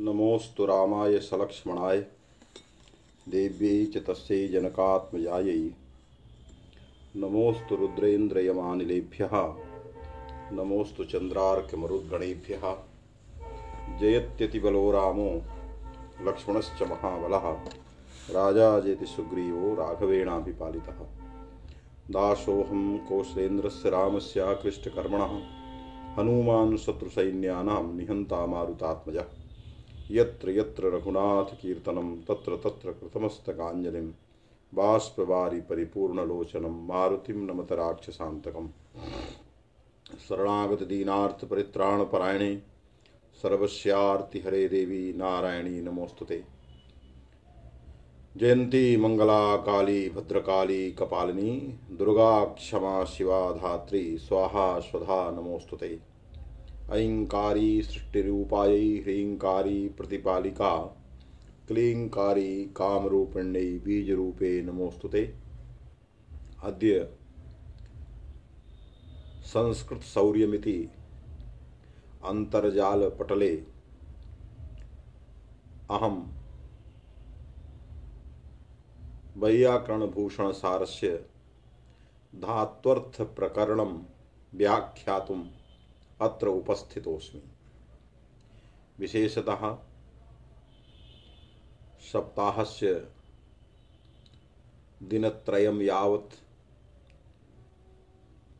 नमोस्तु रामाय सलक्ष्मणाय देव्यै च तस्यै जनकात्मजायै। नमोस्तु रुद्रेन्द्रयमानिलेभ्यः नमोस्तु चन्द्रार्कमरुद्गणेभ्यः। जयत्यतिबलो रामो लक्ष्मणश्च महाबलः राजा जेति सुग्रीवो राघवेणाभिपालितः। दासोऽहं कौसलेन्द्रस्य रामस्य कृष्टकर्मणः हनूमान् शत्रुसैन्यानां निहन्ता मारुतात्मजः। यत्र यत्र रघुनाथ कीर्तनं तत्र तत्र कृतमस्तकाञ्जलिं बाष्पवारि परिपूर्णलोचनं मारुतिं नमत राक्षसान्तकम्। शरणागत दीनार्थ परित्राणपरायणे सर्वस्यार्तिहरे देवी नारायणी नमोस्तुते। जयंती मंगला काली भद्रकाली कपालिनी दुर्गा क्षमा शिवा धात्री स्वाहा स्वधा नमोस्तुते। ऐंकारी सृष्टिरूपायै ह्रींकारी प्रतिपालिका क्लींकारी कामरूपिण्यै बीजरूपे नमोस्तुते। अद्य संस्कृतशौर्यमिति अन्तर्जालपटले अहं वैयाकरणभूषणसारस्य धात्वर्थप्रकरणं व्याख्यातुम् अत्र उपस्थितोऽस्मि। विशेषतः सप्ताहस्य दिनत्रयं यावत्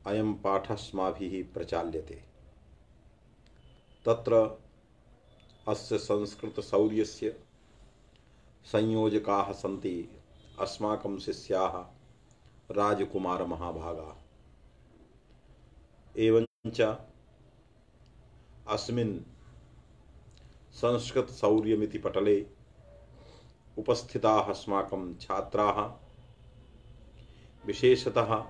अयं पाठः अस्माभिः प्रचाल्यते। तत्र अस्य संस्कृतशौर्यस्य संयोजकाः सन्ति अस्माकं शिष्याः राजकुमारमहाभागाः। एवञ्च अस्मिन् संस्कृतशौर्यमिति पटले उपस्थिताः अस्माकं छात्राः विशेषतः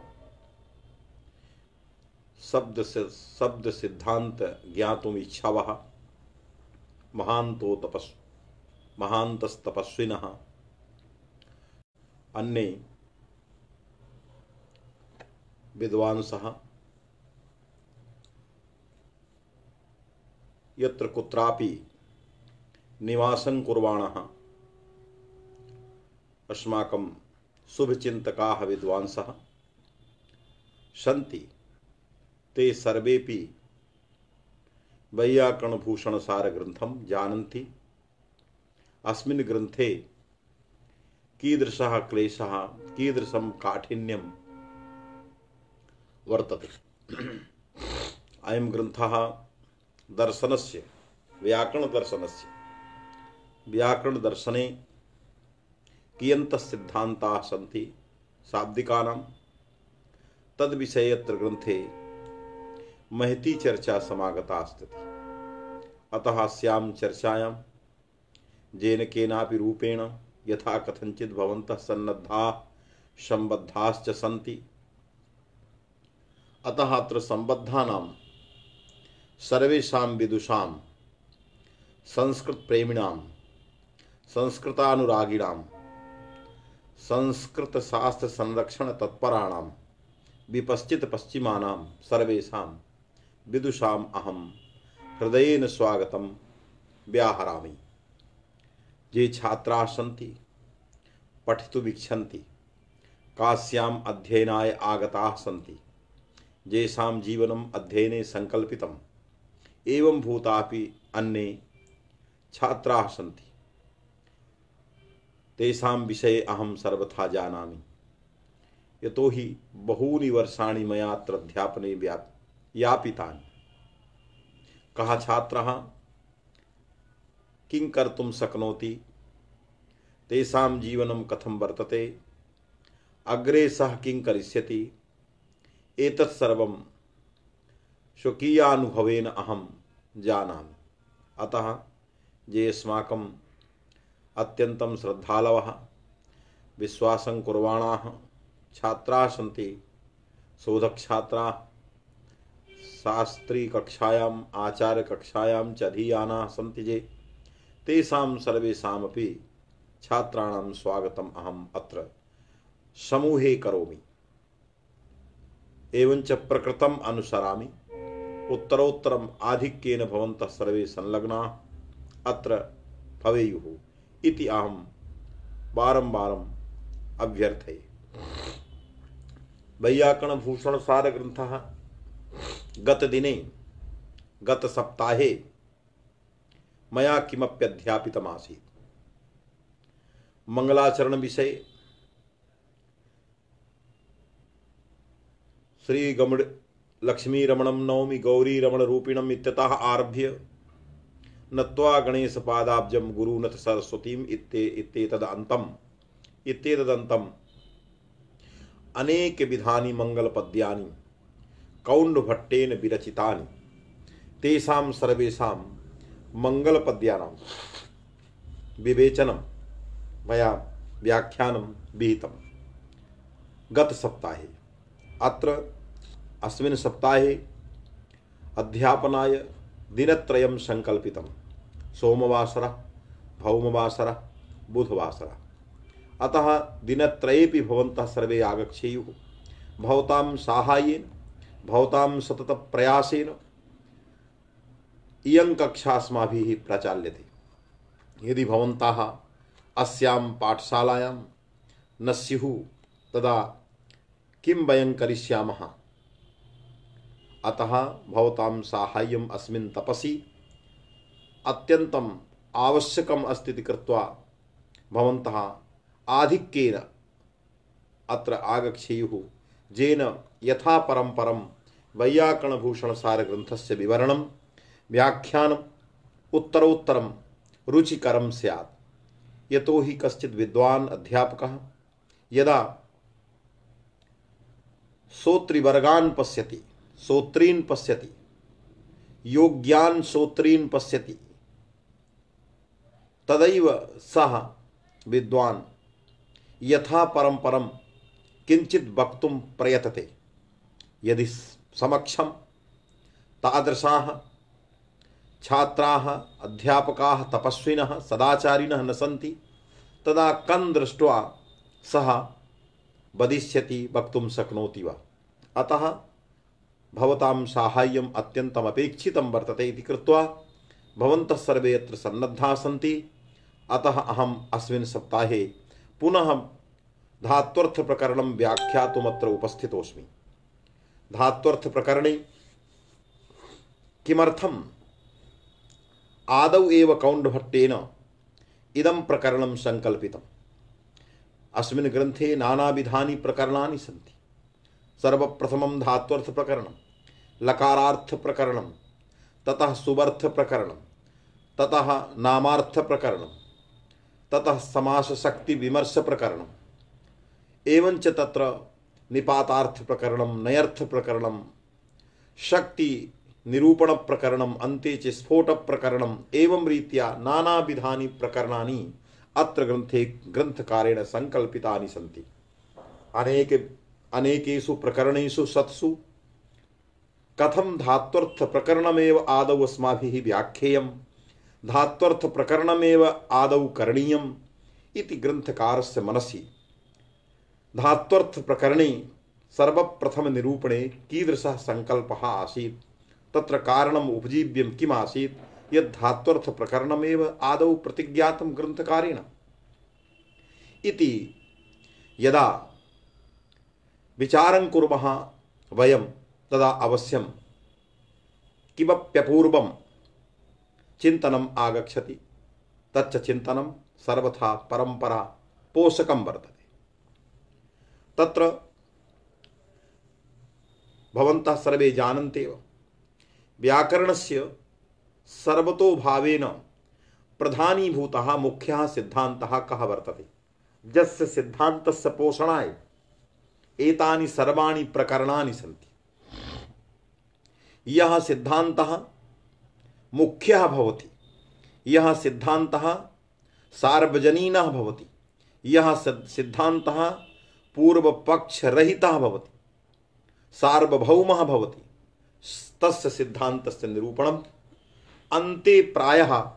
शब्द सिद्धांत ज्ञातुम् इच्छावः महान्तस्तपस्विनः अन्ये विद्वांसः यत्र कुत्रापि निवासं कुर्वाणः अस्माकं शुभचिन्तकाः विद्वांसः सन्ति। ते सर्वेपि वैयाकरणभूषणसारग्रन्थं जानन्ति। अस्मिन् ग्रन्थे कीदृशः क्लेशः कीदृशं काठिन्यं वर्तते। अयं ग्रन्थः दर्शनस्य व्याकरणदर्शने कियन्तः सिद्धान्ताः सन्ति शाब्दिकानां तद्विषये अत्र ग्रन्थे महती चर्चा समागता अस्ति। अतः अस्यां चर्चायां येन केनापि रूपेण यथा कथञ्चित् भवन्तः सन्नद्धाः सम्बद्धाश्च सन्ति। अतः अत्र सम्बद्धानां सर्वेषां विदुषां संस्कृतप्रेमिणां संस्कृतानुरागिणां संस्कृतशास्त्रसंरक्षणतत्पराणां विपश्चितपश्चिमानां सर्वेषां विदुषाम् अहं हृदयेन स्वागतं व्याहरामि। ये छात्राः सन्ति पठितुमिच्छन्ति काश्याम् अध्ययनाय आगताः सन्ति येषां जीवनम् अध्ययने संकल्पितम् एवं भूतापि अन्ये छात्राः सन्ति तेषां विषये अहं सर्वथा जानामि। यतो हि बहूनि वर्षाणि मया अत्र अध्यापने यापितानि। कः छात्रः किं कर्तुं शक्नोति तेषां जीवनं कथं वर्तते अग्रे सः किं करिष्यति एतत् सर्वं स्वकीयानुभवेन अहं जानामि। अतः ये अस्माकं अत्यन्तं श्रद्धालवः विश्वासं कुर्वाणाः छात्राः सन्ति शोधकछात्राः शास्त्रीकक्षायाम् आचार्यकक्षायां च अधीयानाः सन्ति ये तेषां सर्वेषामपि छात्राणां स्वागतम् अहम् अत्र समूहे करोमि। एवञ्च प्रकृतम् अनुसरामि। उत्तरोत्तरम् आधिक्येन भवन्तः सर्वे संलग्नाः अत्र भवेयुः इति अहं बारम्बारम् अभ्यर्थये। वैयाकरणभूषणसारग्रन्थः गतदिने गतसप्ताहे मया किमप्यध्यापितमासीत्। मङ्गलाचरणविषये श्रीगमण लक्ष्मीरमणं नौमि गौरीरमणरूपिणम् इत्यतः आरभ्य नत्वा गणेशपादाब्जं गुरुनथ सरस्वतीम् इत्येतदन्तम् अनेक विधानि मंगलपद्यानि कौण्डभट्टेन विरचितानि तेषां सर्वेषां मंगलपद्यानां विवेचनं मया व्याख्यानं विहितं गत सप्ताहे। अत्र अस्मिन् सप्ताहे अध्यापनाय दिनत्रयं संकल्पितं। सोमवासरः, भौमवासरः, बुधवासरः। अतः दिनत्रयेपि भवन्तः सर्वे आगच्छेयुः। भवतां साहाय्येन, भवतां सततप्रयासेन इयं कक्षा अस्माभिः प्रचाल्यते। यदि भवन्तः अस्यां पाठशालायां न स्युः तदा किं वयं करिष्यामः। अतः भवतां साहाय्यम् अस्मिन् तपसि अत्यन्तम् आवश्यकम् अस्ति इति कृत्वा भवन्तः आधिक्येन अत्र आगच्छेयुः, येन यथा परं वैयाकरणभूषणसारग्रन्थस्य विवरणं व्याख्यानम् उत्तरोत्तरं रुचिकरं स्यात्। यतो हि कश्चित् विद्वान् अध्यापकः यदा श्रोतृवर्गान् पश्यति, श्रोत्रीन् पश्यति, योग्यान् श्रोत्रीन् पश्यति, तदैव सः विद्वान् यथा परं किंचित् वक्तुं प्रयतते। यदि समक्षं तादृशाः छात्राः, अध्यापकाः, तपस्विनः, सदाचारिणः न सन्ति तदा कं दृष्ट्वा सः वदिष्यति, वक्तुं शक्नोति वा। अतः भवतां साहाय्यम् अत्यन्तम् अपेक्षितं वर्तते इति कृत्वा भवन्तः सर्वे अत्र सन्नद्धाः सन्ति। अतः अहम् अस्मिन् सप्ताहे पुनः धात्वर्थप्रकरणं व्याख्यातुमत्र उपस्थितोऽस्मि। धात्वर्थप्रकरणे किमर्थम् आदौ एव कौण्डभट्टेन इदं प्रकरणं संकल्पितम्। अस्मिन् ग्रन्थे नानाविधानि प्रकरणानि सन्ति। सर्वप्रथमं धात्वर्थप्रकरणं, लकारार्थप्रकरणं, ततः सुबर्थप्रकरणं, ततः नामार्थप्रकरणं, ततः समासशक्तिविमर्शप्रकरणम्, एवञ्च तत्र निपातार्थप्रकरणं, नयर्थप्रकरणं, शक्तिनिरूपणप्रकरणम्, अन्ते च स्फोटप्रकरणम्, एवं रीत्या नानाविधानि प्रकरणानि अत्र ग्रन्थे ग्रन्थकारेण संकल्पितानि सन्ति। अनेकेषु प्रकरणेषु सत्सु कथं धात्वर्थप्रकरणमेव आदौ अस्माभिः व्याख्येयं, धात्वर्थप्रकरणमेव आदौ करणीयम् इति ग्रन्थकारस्य मनसि धात्वर्थप्रकरणे सर्वप्रथमनिरूपणे कीदृशः संकल्पः आसीत्, तत्र कारणम् उपजीव्यं किम् आसीत्, यद् धात्वर्थप्रकरणमेव आदौ प्रतिज्ञातं ग्रन्थकारेण इति यदा विचारं कुर्मः वयं तदा अवश्यं किमप्यपूर्वं चिन्तनम् आगच्छति। तच्च चिन्तनं सर्वथा परम्परा पोषकं वर्तते। तत्र भवन्तः सर्वे जानन्त्येव व्याकरणस्य सर्वतोभावेन प्रधानीभूतः मुख्यः सिद्धान्तः कः वर्तते, यस्य सिद्धान्तस्य पोषणाय एतानि सर्वाणि प्रकरणानि सन्ति। यः सिद्धान्तः मुख्यः भवति, यः सिद्धान्तः सार्वजनीनः भवति, यः सिद्धान्तः पूर्वपक्षरहितः भवति, सार्वभौमः भवति, तस्य सिद्धान्तस्य निरूपणम् अन्ते प्रायः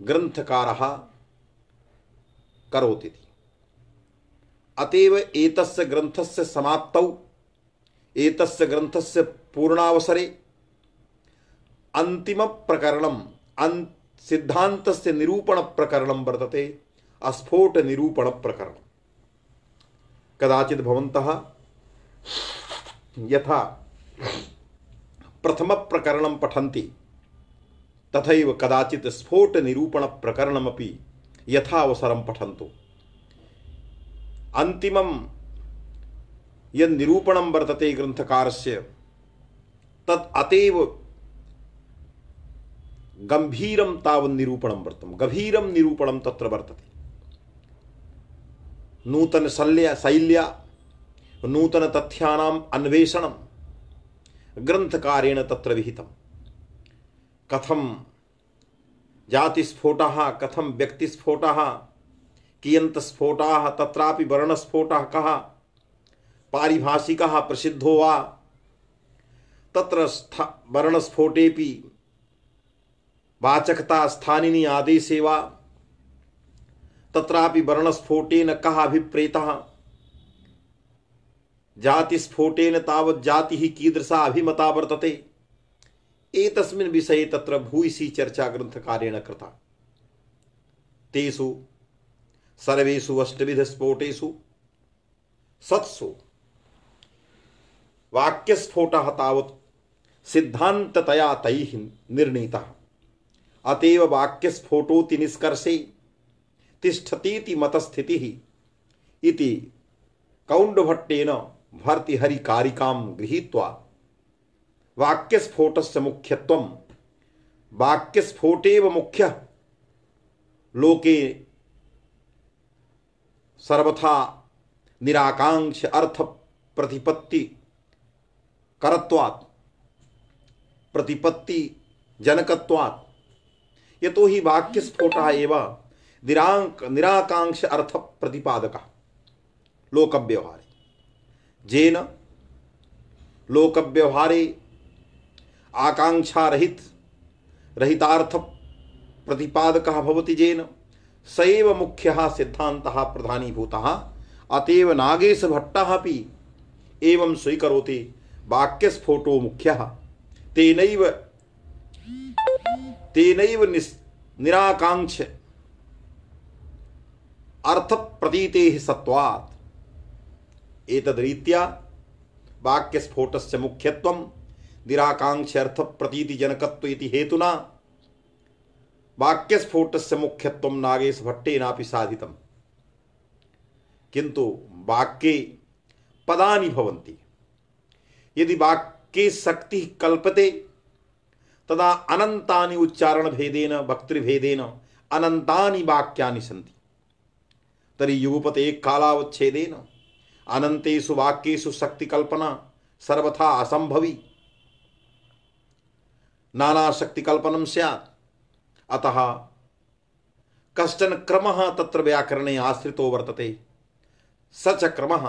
ग्रन्थकारः करोति। अतएव एतस्य ग्रन्थस्य समाप्तौ, एतस्य ग्रन्थस्य पूर्णावसरे अन्तिम प्रकरणं सिद्धान्तस्य निरूपण प्रकरणं वर्तते अस्फोट निरूपण प्रकरणं। कदाचित् भवन्तः यथा प्रथम प्रकरणं पठन्ति तथैव कदाचित् स्फोट निरूपण प्रकरणमपि यथा अवसरं पठन्तु। अन्तिमं यत् निरूपणं वर्तते ग्रन्थकारस्य तत् अतीव गंभीरं तावत् निरूपणं वर्तते, गभीरं निरूपणं तत्र वर्तते। नूतन शैल्या नूतन तथ्यानाम् अन्वेषणं ग्रन्थकारेण तत्र विहितं। कथं जातिस्फोटः, कथं व्यक्तिस्फोटः, कियन्तस्फोटाः, तत्रापि वर्णस्फोटः कः, पारिभाषिकः प्रसिद्धो वा, तत्र वर्णस्फोटेपि वाचकता स्थानिनी आदेशे वा, तत्रापि वर्णस्फोटेन कः अभिप्रेतः, जातिस्फोटेन तावत् जातिः कीदृशा अभिमता वर्तते, एतस्मिन् विषये तत्र भूयसी चर्चा ग्रन्थकारेण कृता। तेषु सर्वेषु अष्टविधस्फोटेषु सत्सु वाक्यस्फोटः तावत् सिद्धान्ततया तैः निर्णीतः। अतएव वाक्यस्फोटोति निष्कर्षे तिष्ठतीति मतस्थितिः इति कौण्डभट्टेन भर्तृहरिकारिकां गृहीत्वा वाक्यस्फोटस्य मुख्यत्वं वाक्यस्फोटेव मुख्यः लोके सर्वथा निराकांक्ष अर्थ प्रतिपत्ति करत्वात् प्रतिपत्ति जनकत्वात्, यतो हि वाक्यस्फोटः एव निराकांक्ष अर्थ प्रतिपादकः लोकव्यवहारे। जेन लोकव्यवहारे आकांक्षा रहितार्थ प्रतिपादकः भवति जेन स एव मुख्यः सिद्धान्तः प्रधानीभूतः। अतएव नागेशभट्टः अपि एवं स्वीकरोति वाक्यस्फोटो मुख्यः, तेनैव निराकांक्ष अर्थ प्रतीतेः सत्वात्। एतद्रीत्या वाक्यस्फोटस्य मुख्यत्वं निराकांक्ष अर्थ प्रतीति जनकत्व इति हेतुना वाक्यस्फोटस्य मुख्यत्वं नागेशभट्टेनापि साधितम्। किन्तु वाक्ये पदानि भवन्ति। यदि वाक्ये शक्तिः कल्पते तदा अनन्तानि उच्चारण भेदेन वक्तृभेदेन अनन्तानि वाक्यानि सन्ति। तर्हि युगपते कालावच्छेदेन अनन्तेषु वाक्येषु शक्तिकल्पना सर्वथा असंभवी, नाना शक्तिकल्पनं स्यात्। अतः कश्चन क्रमः तत्र व्याकरणे आश्रितो वर्तते। स च क्रमः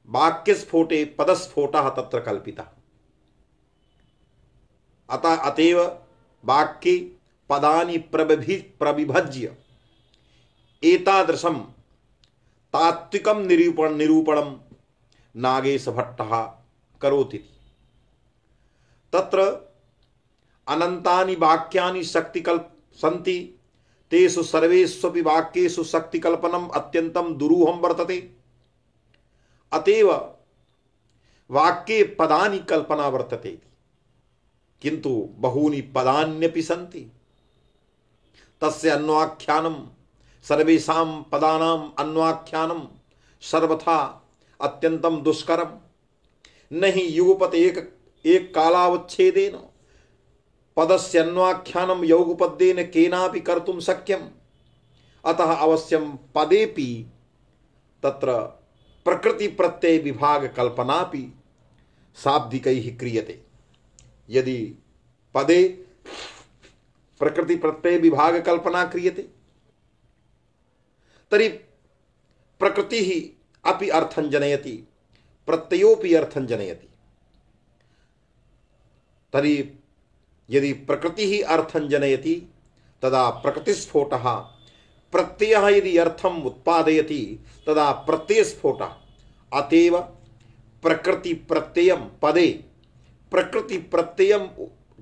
वाक्यस्फोटे पदस्फोटः तत्र कल्पितः। अतएव वाक्ये पदानि प्रविभज्य एतादृशं तात्विकं निरूपणं नागेशभट्टः करोति। तत्र अनन्तानि वाक्यानि शक्तिकल्प सन्ति, तेषु सर्वेष्वपि वाक्येषु शक्तिकल्पनम् अत्यन्तं दुरूहं वर्तते। अतएव वाक्ये पदानि कल्पना वर्तते, किन्तु बहूनि पदान्यपि सन्ति। तस्य अन्वाख्यानं सर्वेषां पदानाम् अन्वाख्यानं सर्वथा अत्यन्तं दुष्करं। न हि युगपत् एक कालावच्छेदेन पदस्य अन्वाख्यानं यौगपद्येन केनापि कर्तुं शक्यम्। अतः अवश्यं पदेपि तत्र प्रकृति प्रत्यय विभाग कल्पनापि शाब्दिकैः क्रियते। यदि पदे प्रकृति प्रत्यय विभाग कल्पना क्रियते तर्हि प्रकृतिः अपि अर्थं जनयति, प्रत्ययोपि अर्थं जनयति। तर्हि यदि प्रकृतिः अर्थं जनयति तदा प्रकृतिस्फोटः, प्रत्ययः यदि अर्थम् उत्पादयति तदा प्रत्ययस्फोटः। अतएव प्रकृति प्रत्ययं पदे प्रकृति प्रत्ययं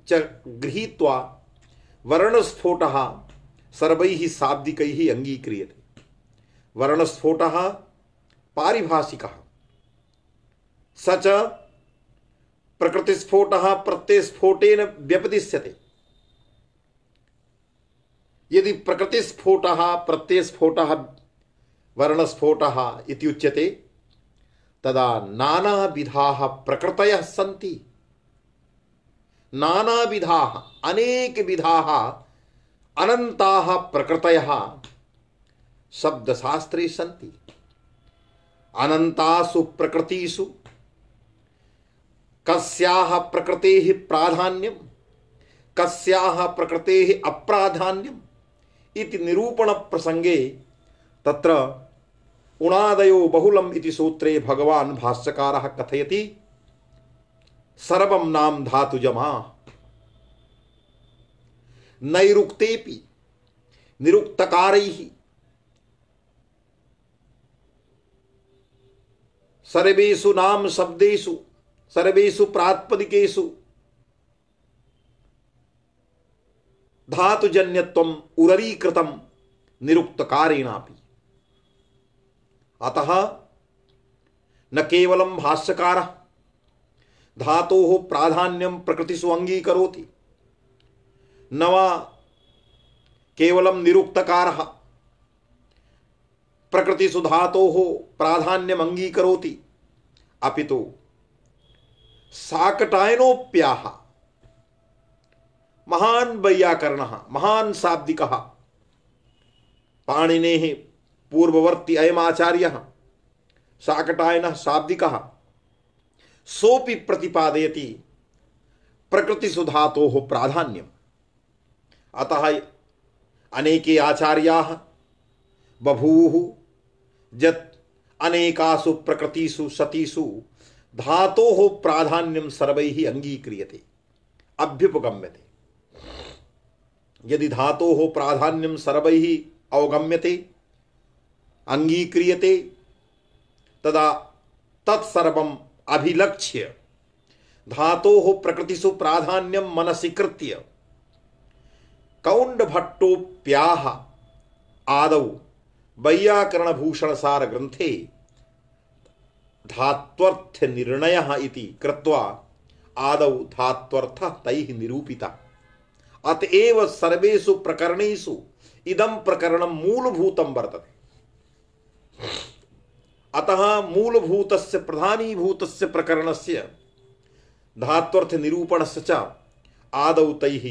च गृहीत्वा वर्णस्फोटः सर्वैः शाब्दिकैः अंगीक्रियते। वर्णस्फोटः पारिभाषिकः, स च प्रकृतिस्फोटः प्रत्ययस्फोटेन व्यपदिश्यते। यदि प्रकृतिस्फोटः प्रत्ययस्फोटः वर्णस्फोटः इति उच्यते तदा नानाविधाः प्रकृतयः सन्ति। नानाविधाः अनेक विधाः अनन्ताः प्रकृतयः शब्दशास्त्रे सन्ति। अनन्तासु प्रकृतिषु कस्याः प्रकृतेः प्राधान्यं कस्याः प्रकृतेः अप्राधान्यम् इति निरूपण प्रसंगे तत्र उणादयो बहुलम इति सूत्रे भगवान भाष्यकारः कथयति सर्वं नाम धातुजमा नैरुक्तेपि निरुक्तकारैः सर्वेषु नाम शब्देषु सर्वेषु प्रातिपदिकेषु धातुजन्यत्वम् उररीकृतं निरुक्तकारेणापि। अतः न केवलं भाष्यकारः धातोः प्राधान्यं प्रकृतिषु अंगीकरोति, न वा केवलं निरुक्तकारः प्रकृतिषु धातोः प्राधान्यम् अंगीकरोति, अपितु शाकटायनोऽप्याः महान् वैयाकरणः महान् शाब्दिकः पाणिनेः पूर्ववर्ती अयमाचार्यः शाकटायनः शाब्दिकः सोपि प्रतिपादयति प्रकृतिषु धातोः प्राधान्यम्। अतः अनेके आचार्याः बभूवुः यत् अनेकासु प्रकृतिषु सतीषु धातोः प्राधान्यं सर्वैः अंगीक्रियते अभ्युपगम्यते। यदि धातोः प्राधान्यं सर्वैः अवगम्यते अंगीक्रियते तदा तत्सर्वम् अभिलक्ष्य धातोः प्रकृतिषु प्राधान्यं मनसि कृत्य कौण्डभट्टोऽप्याः आदौ वैयाकरणभूषणसार ग्रंथे धात्वर्थ निर्णयः इति कृत्वा आदौ धात्वर्थः तैः निरूपितः। अतएव सर्वेषु प्रकरणेषु इदं प्रकरणं मूलभूतं वर्तते। अतः मूलभूतस्य प्रधानीभूतस्य प्रकरणस्य धात्वर्थ निरूपणस्य च आदौ तैः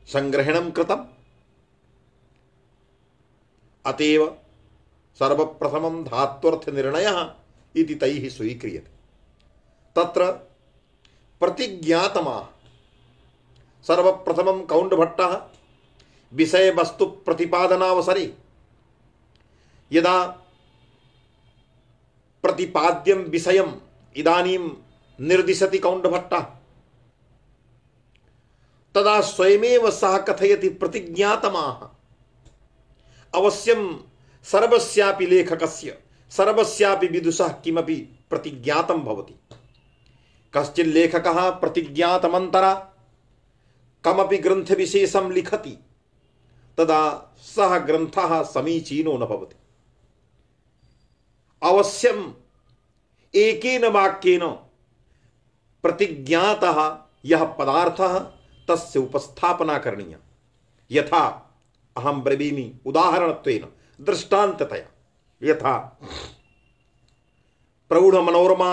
संग्रहणं कृतम्। अतएव सर्वप्रथमं धात्वर्थ निर्णयः इति तैः स्वीक्रियते। तत्र प्रतिज्ञातमाः सर्वप्रथमं कौण्डभट्टः विषय वस्तु प्रतिपादनावसरे यदा प्रतिपाद्यं विषयम् इदानीं निर्दिशति कौण्डभट्टः तदा स्वयमेव सः कथयति प्रतिज्ञातमाः। अवश्यं सर्वस्यापि लेखकस्य सर्वस्यापि विदुषः किमपि प्रतिज्ञातं भवति। कश्चित् लेखकः प्रतिज्ञातमन्तरा कमपि ग्रन्थविशेषं लिखति तदा सः ग्रन्थः समीचीनो न भवति। अवश्यम् एकेन वाक्येन प्रतिज्ञातः यः पदार्थः तस्य उपस्थापना करणीया। यथा अहं ब्रवीमि उदाहरणत्वेन दृष्टान्ततया। यथा प्रौढमनोरमा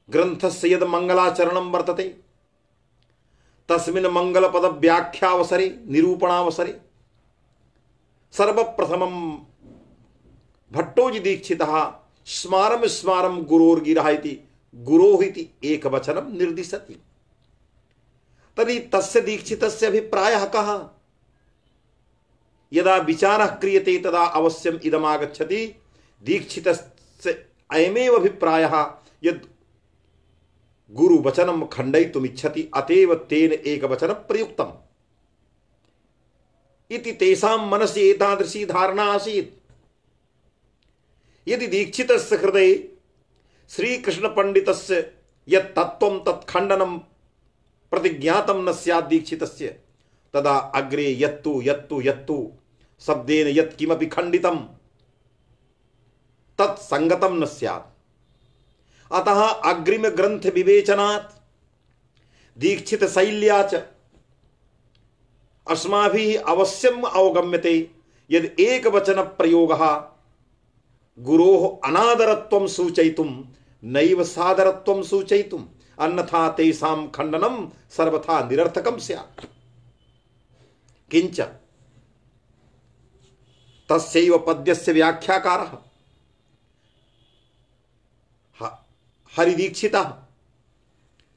ग्रन्थस्य यद् मङ्गलाचरणं वर्तते तस्मिन् मङ्गलपदव्याख्यावसरे निरूपणावसरे सर्वप्रथमं भट्टोजीदीक्षितः स्मारं स्मारं गुरोर्गिरः इति गुरोः इति एकवचनं निर्दिशति। तर्हि तस्य दीक्षितस्य अभिप्रायः कः? यदा विचारः क्रियते तदा अवश्यम् इदमागच्छति दीक्षितस्य अयमेव अभिप्रायः यद् गुरुवचनं खण्डयितुमिच्छति अतएव तेन एकवचनं प्रयुक्तम् इति तेषां मनसि एतादृशी धारणा आसीत्। यदि दीक्षितस्य हृदये श्रीकृष्णपण्डितस्य यत् तत्त्वं तत्खण्डनं प्रतिज्ञातं न स्यात् दीक्षितस्य तदा अग्रे यत्तु यत्तु यत्तु शब्देन यत् किमपि खण्डितं तत् संगतं न स्यात्। अतः अग्रिम ग्रंथ विवेचनात् दीक्षित शैल्या च अस्माभिः अवश्यम अवगम्यते यद् एक वचन प्रयोगः गुरोः अनादरत्वं सूचयितुं नैव सादरत्वं सूचयितुं अन्यथा तेषां खण्डनं सर्वथा निरर्थकं स्यात्। किंच तस्यैव पद्यस्य व्याख्याकारः हरिदीक्षितः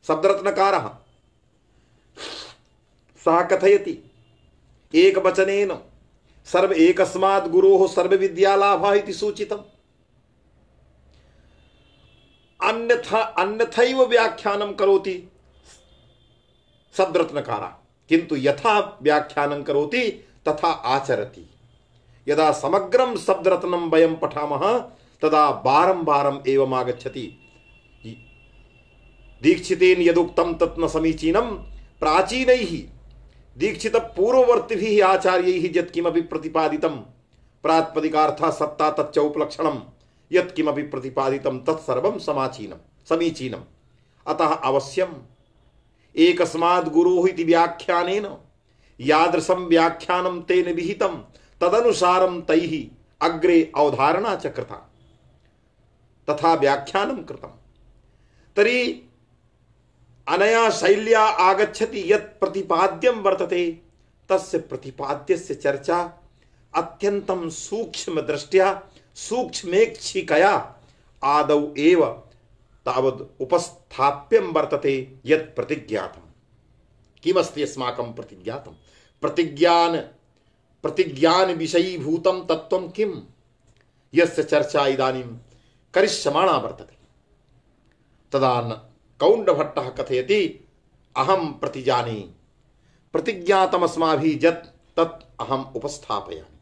शब्दरत्नकारः सः कथयति एकवचनेन सर्व एकस्मात् गुरोः सर्वविद्यालाभः इति सूचितम्। अन्यथैव व्याख्यानं करोति शब्दरत्नकारः, किन्तु यथा व्याख्यानं करोति तथा आचरति। यदा समग्रं शब्दरत्नं वयं पठामः तदा बारंबारम् एवम् आगच्छति। दीक्षितेन यदुक्तं तत् न समीचीनं प्राचीनैः दीक्षित पूर्ववर्तिभिः आचार्यैः यत्किमपि प्रतिपादितं प्रातिपदिकार्थः सत्ता तच्च उपलक्षणं यत्किमपि प्रतिपादितं तत्सर्वं समीचीनम्। अतः अवश्यम् एकस्माद् गुरोः इति व्याख्यानेन यादृशं व्याख्यानं तेन विहितं तदनुसारं तैः अग्रे अवधारणा च कृता तथा व्याख्यानं कृतं। तर्हि अनया शैल्या आगच्छति यत् प्रतिपाद्यं वर्तते तस्य प्रतिपाद्यस्य चर्चा अत्यन्तं सूक्ष्म दृष्ट्या सूक्ष्मेक्षिकया आदौ एव तावद् उपस्थाप्यं वर्तते यत् प्रतिज्ञातं। किमस्ति अस्माकं प्रतिज्ञातं? प्रतिज्ञान विषयीभूतं तत्त्वं किं यस्य चर्चा इदानीं करिष्यमाणा वर्तते। तदा कौण्डभट्टः कथयति अहं प्रतिजाने प्रतिज्ञातमस्माभिः यत् तत् अहम् उपस्थापयामि।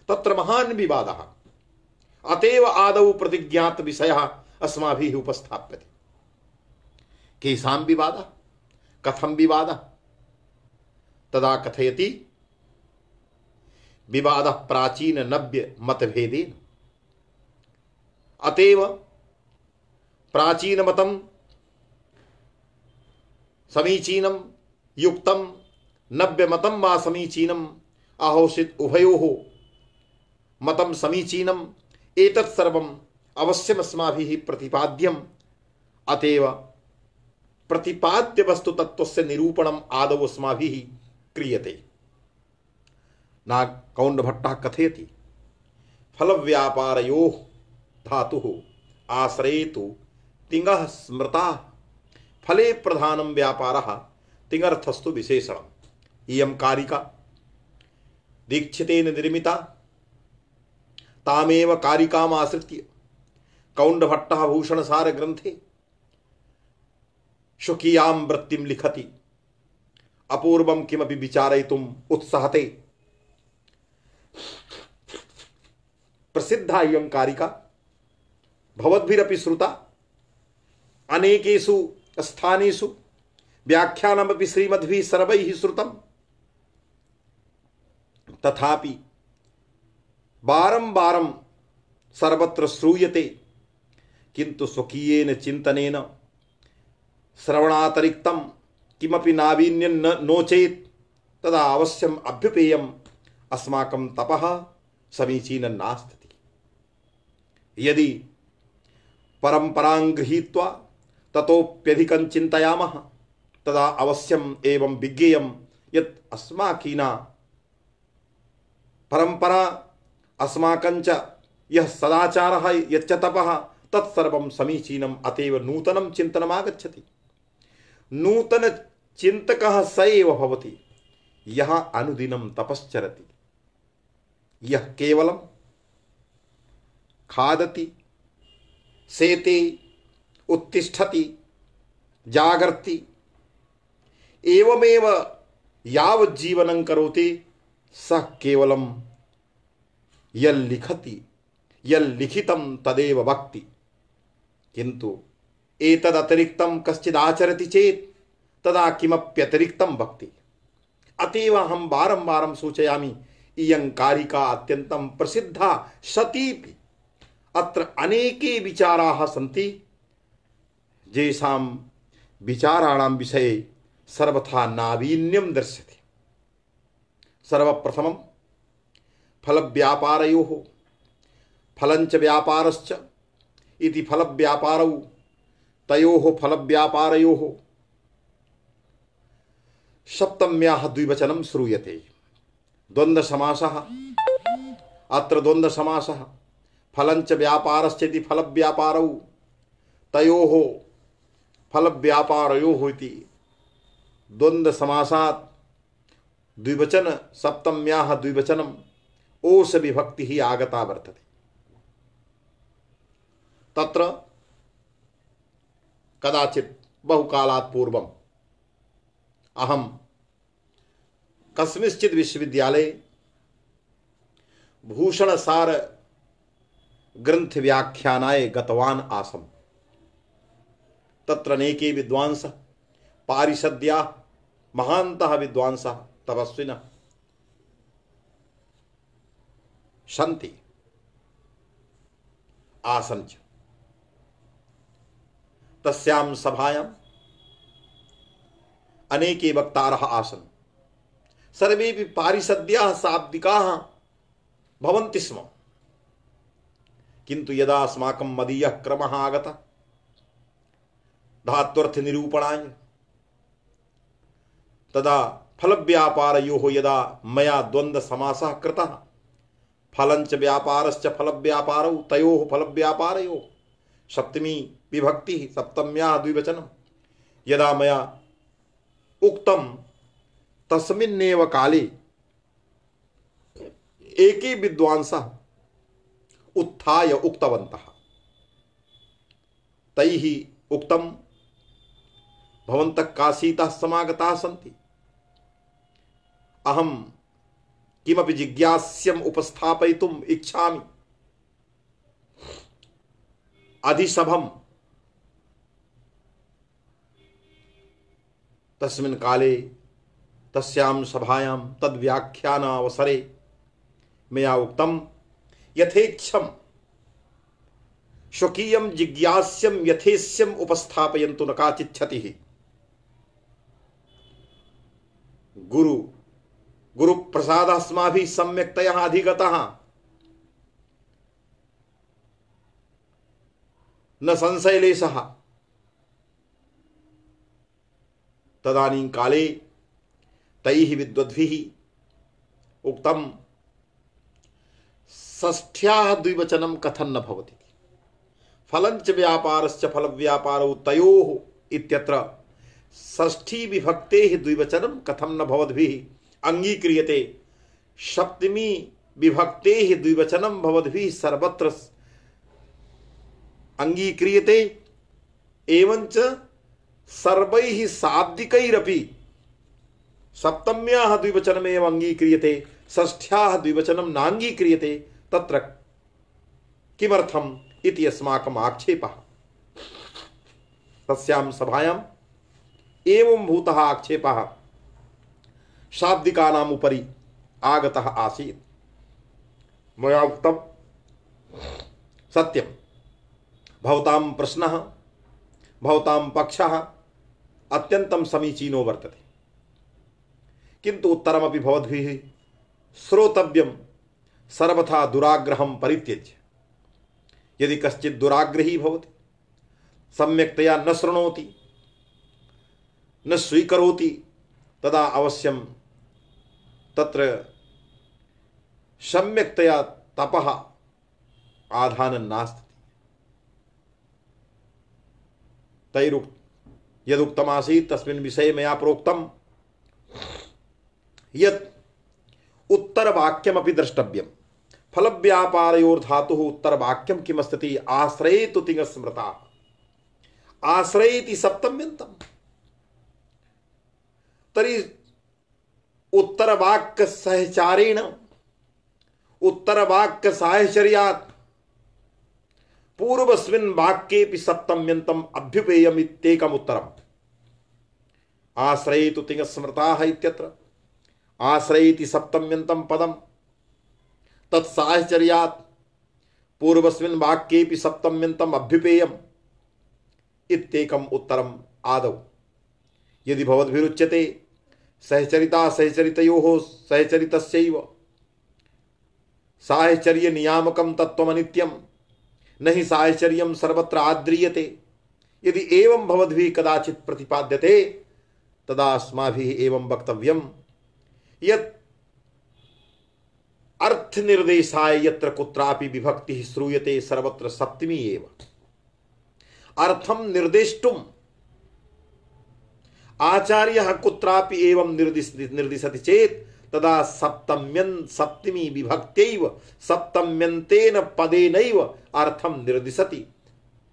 तत्र महान् विवादः, अतएव आदौ प्रतिज्ञात विषयः अस्माभिः उपस्थाप्यते। केषां विवादः, कथं विवादः? तदा कथयति विवादः प्राचीन नव्य मतभेदेन। अतएव प्राचीन मतं समीचीनं युक्तं नव्य मतं वा समीचीनम् आहोषित उभयोः मतं समीचीनम् एतत् सर्वम् अवश्यम् अस्माभिः प्रतिपाद्यम्। अतएव प्रतिपाद्य वस्तु तत्त्वस्य निरूपणम् आदौ अस्माभिः क्रियते। ना कौण्डभट्टः कथयति फलव्यापारयोः धातुः आश्रयेतु तिङः स्मृता फले प्रधानं व्यापारः तिङर्थस्तु विशेषणम्। इयं कारिका दीक्षितेन निर्मिता। तामेव कारिकाम् आश्रित्य कौण्डभट्टः भूषणसार ग्रन्थे शुकीयां वृत्तिं लिखति। अपूर्वं किमपि विचारयितुम् उत्सहते। प्रसिद्धा इयं कारिका भवद्भिरपि श्रुता। अनेकेषु स्थानेषु व्याख्यानमपि श्रीमद्भिः सर्वैः श्रुतं। तथापि बारंबारं सर्वत्र श्रूयते, किन्तु स्वकीयेन चिन्तनेन श्रवणातिरिक्तं किमपि नावीन्यं नो चेत् तदा अवश्यम् अभ्युपेयम् अस्माकं तपः समीचीनं नास्ति। यदि परंपरां गृहीत्वा ततोप्यधिकं चिन्तयामः तदा अवश्यम् एवं विज्ञेयं यत् अस्माकीना परंपरा अस्माकञ्च यः सदाचारः यच्च तपः तत्सर्वं समीचीनम्। अतएव नूतनं चिन्तनम् आगच्छति। नूतन चिन्तकः स एव भवति यः अनुदिनं तपश्चरति, यः केवलं खादति, सेते, उत्तिष्ठति, जागर्ति, एवमेव यावज्जीवनं करोति सः केवलं यल्लिखति यल्लिखितं तदेव वक्ति। किन्तु एतद अतिरिक्तम कश्चिद आचरति चेत तदा किमप्यतिरिक्तम भक्ति। अतएव हम बारं बारं सूचयामि इयं कारिका अत्यंतं प्रसिद्धा सतीपि अत्र अनेके विचाराः सन्ति येषां विचाराणां विषये सर्वथा नावीन्यं दृश्यते। सर्वप्रथमं फलव्यापारयोः फलञ्च व्यापारश्च इति फलव्यापारौ तयोः फलव्यापारयोः सप्तम्याः द्विवचनं श्रूयते। द्वन्द्वसमासः अत्र द्वन्द्वसमासः फलञ्च व्यापारश्चेति फलव्यापारौ तयोः फलव्यापारयोः इति द्वन्द्वसमासात् द्विवचन सप्तम्याः द्विवचनम् ओष विभक्तिः आगता वर्तते। तत्र कदाचित् बहुकालात् पूर्वम् अहं कस्मिंश्चित् विश्वविद्यालये भूषणसार ग्रंथ व्याख्यानाय गतवान् आसम्। तत्र अनेके विद्वांसः पारिषद्याः महान्तः विद्वांसः तपस्विनः सन्ति आसन् च। तस्यां सभायाम् अनेके वक्तारः आसन्। सर्वेपि पारिषद्याः शाब्दिकाः भवन्ति स्म। किन्तु यदा अस्माकं मदीयः क्रमः आगतः धात्वर्थ निरूपणाय तदा फलव्यापारयोः यदा मया द्वन्द्वसमासः कृतः फलञ्च व्यापारश्च फलव्यापारौ तयोः फलव्यापारयोः सप्तमी विभक्तिः सप्तम्याः द्विवचनं यदा मया उक्तं तस्मिन्नेव काले एके विद्वांसः उत्थाय उक्तवन्तः। तैः उक्तं भवन्तः काशीतः समागताः सन्ति। अहं किमपि जिज्ञास्यम् उपस्थापयितुम् इच्छामि। अधिसभम् तस्मिन् काले तस्यां सभायां तद्व्याख्यानावसरे मया उक्तं यथेच्छं स्वकीयं जिज्ञास्यं यथेच्छम् उपस्थापयन्तु न काचित् क्षतिः। गुरुप्रसादः अस्माभिः सम्यक्तया अधिगतः न संशयलेशः। तदानीं काले तैः विद्वद्भिः उक्तं षष्ठ्याः द्विवचनं कथं न भवति। फलञ्च व्यापारश्च फलव्यापारौ तयोः इत्यत्र षष्ठी विभक्तेः द्विवचनं कथं न भवद्भिः अंगीक्रियते। सप्तमी विभक्तेः द्विवचनं भवद्भिः सर्वत्र अंगीक्रियते। एवञ्च सर्वैः शाब्दिकैरपि सप्तम्याः द्विवचनमेव अंगीक्रियते, षष्ठ्याः द्विवचनं नांगीक्रियते। तत्र किमर्थम् इति अस्माकम् आक्षेपः। तस्यां सभायाम् एवं भूतः आक्षेपः शाब्दिकानाम् उपरि आगतः आसीत्। मया उक्तं सत्यं भवतां प्रश्नः भवतां पक्षः अत्यन्तं समीचीनो वर्तते, किन्तु उत्तरमपि भवद्भिः श्रोतव्यं सर्वथा दुराग्रहं परित्यज्य। यदि कश्चित् दुराग्रही भवति, सम्यक्तया न शृणोति, न स्वीकरोति, तदा अवश्यं तत्र सम्यक्तया तपः आधानं नास्ति। यदुक्तमासीत् तस्मिन् विषये मया प्रोक्तं यत् उत्तरवाक्यमपि द्रष्टव्यं। फलव्यापारयोर्धातुः उत्तरवाक्यं किमस्ति? आश्रयेतु तिङ्स्मृताः। आश्रयेति सप्तम्यन्तम्। तर्हि उत्तरवाक्यसहचारेण उत्तरवाक्यसाहचर्यात् पूर्वस्मिन् वाक्येऽपि सप्तम्यन्तम् अभ्युपेयम् इत्येकम् उत्तरम्। आश्रयेतु तिङ्स्मृताः इत्यत्र आश्रयेति सप्तम्यन्तं पदम् तत्साहचर्यात् पूर्वस्मिन् वाक्येऽपि सप्तम्यन्तम् अभ्युपेयम् इत्येकम् उत्तरम् आदौ। यदि भवद्भिरुच्यते सहचरिता सहचरितयोः सहचरितस्यैव साहचर्य नियामकं तत्त्वमनित्यं न हि साहचर्यं सर्वत्र आद्रियते, यदि एवं भवद्भिः कदाचित् प्रतिपाद्यते तदा अस्माभिः एवं वक्तव्यं यत् अर्थ निर्देशाय यत्र कुत्रापि विभक्तिः श्रूयते सर्वत्र सप्तमी एव। अर्थं निर्देष्टुम् आचार्यः कुत्रापि एवं निर्दिशति चेत् तदा सप्तमी विभक्त्यैव सप्तम्यन्तेन पदेनैव अर्थं निर्दिशति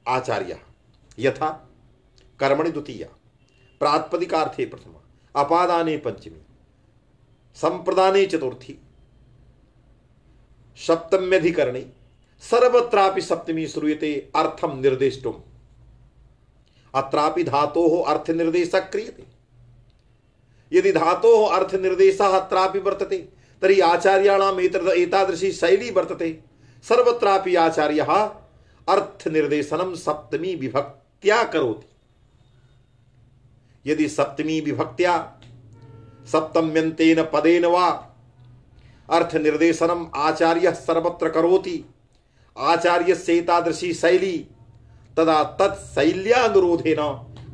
आचार्यः। यथा कर्मणि द्वितीया, प्रातिपदिकार्थे प्रथमा, अपादाने पंचमी, संप्रदाने चतुर्थी, सप्तम्यधिकरणे सर्वत्रापि सप्तमी श्रूयते अर्थं निर्देष्टुम्। अत्रापि धातोः अर्थ निर्देशः क्रियते। यदि धातोः अर्थ निर्देशः अत्रापि वर्तते तर्हि आचार्याणाम् एतादृशी शैली वर्तते। सर्वत्रापि आचार्यः अर्थ निर्देशनं सप्तमी विभक्त्या करोति। यदि सप्तमी विभक्त्या सप्तम्यन्तेन पदेन वा अर्थ निर्देशनम् आचार्यः सर्वत्र करोति, आचार्यस्य एतादृशी शैली, तदा तत्शैल्यानुरोधेन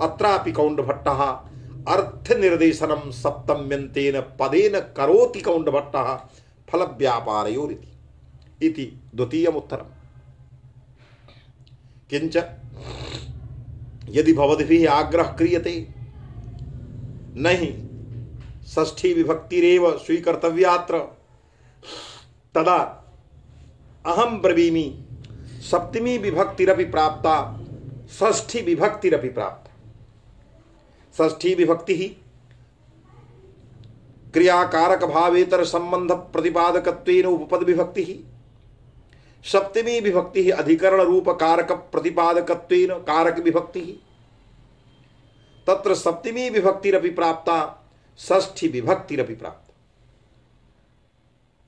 अत्रापि कौण्डभट्टः अर्थ निर्देशनं सप्तम्यन्तेन पदेन करोति कौण्डभट्टः फलव्यापारयोरिति इति द्वितीयम् उत्तरम्। किंच यदि भवद्भिः आग्रह क्रियते न हि षष्ठी विभक्तिरेव स्वीकर्तव्यात्र तदा अहं ब्रवीमि सप्तमी विभक्तिरपि प्राप्ता षष्ठी विभक्तिरपि प्राप्ता। षष्ठी विभक्ति क्रियाकारक भावेतर संबंध प्रतिपादकत्वेन उपपद विभक्ति, सप्तमी विभक्ति अधिकरण रूप कारक प्रतिपादकत्वेन कारक विभक्ति। तत्र सप्तमी विभक्तिरपि प्राप्ता षष्ठी विभक्तिरपि प्राप्ता।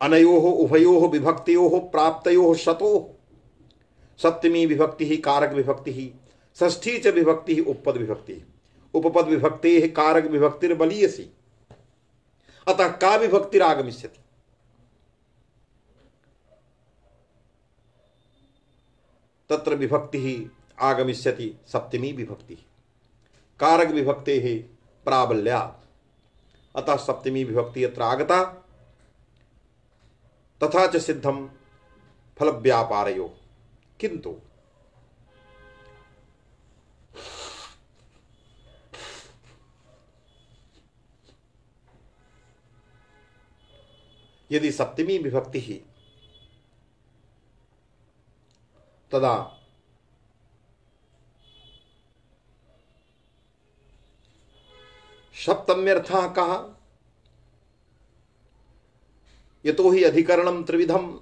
अनयोः उभयोः विभक्तयोः प्राप्तयोः शतोः सप्तमी विभक्ति कारक विभक्ति, षष्ठी च विभक्ति उपपद विभक्ति। उपपद विभक्तेः कारक विभक्तिर्बलीयसी, अतः का विभक्तिरागमिष्यति। तत्र विभक्तिः आगमिष्यति सप्तमी विभक्तिः कारक विभक्तेः प्राबल्यात्, अतः सप्तमी विभक्ति अत्र आगता। तथा च सिद्धं फलव्यापारयोः। किन्तु यदि सप्तमी विभक्ति ही तदा सप्तम्यर्थः कः? यतो हि अधिकरणं त्रिविधम्